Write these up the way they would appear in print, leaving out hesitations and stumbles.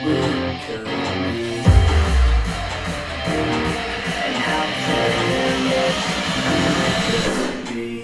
we could be, and how careless we could be.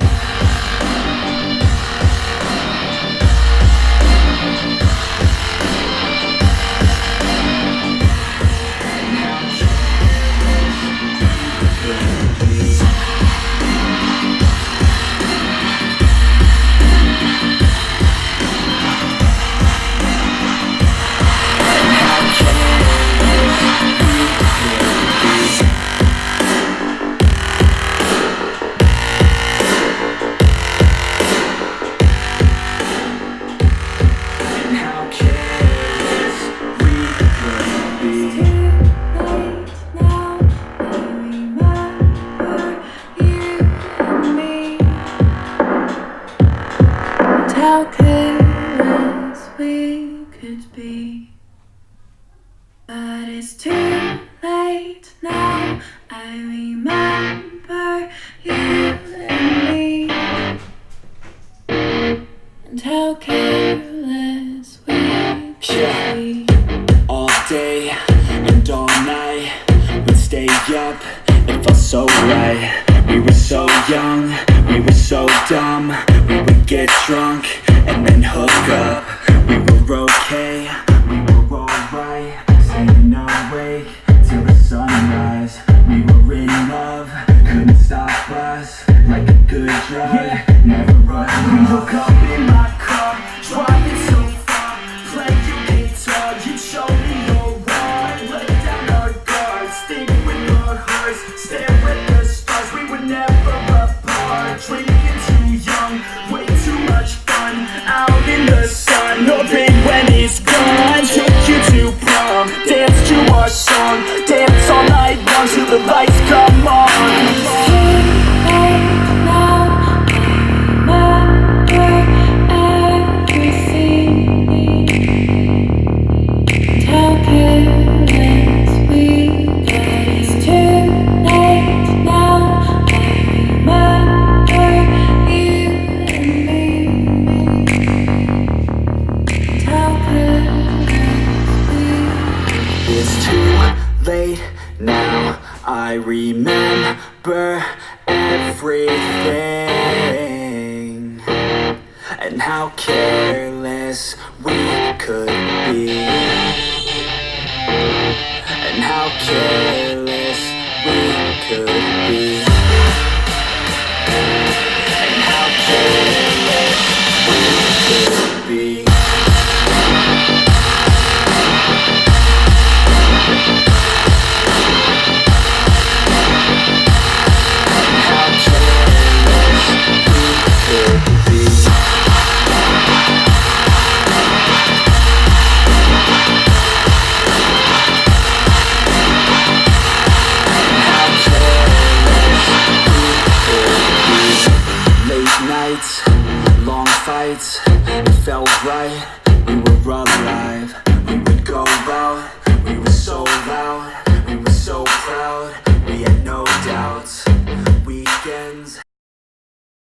How careless we could be, but it's too late now. I remember you and me, and how careless we could be. All day and all night, we'd stay up, it felt so right. We were so young, we were so dumb. We would get drunk and then hook up. We were okay, we were alright, staying awake till the sunrise. We were in love, couldn't stop us, like a good drug, never run off. We woke up in my car, driving so far, playing guitar, you showed me your wrong. Let down our guards, think with our hearts, stare at the stars. We were never apart, drinking too young, way too much fun, out in the sun, hoping when he's gone. Took you to prom, dance to our song, dance all night long till the lights come on. Now I remember everything, and how careless we could be.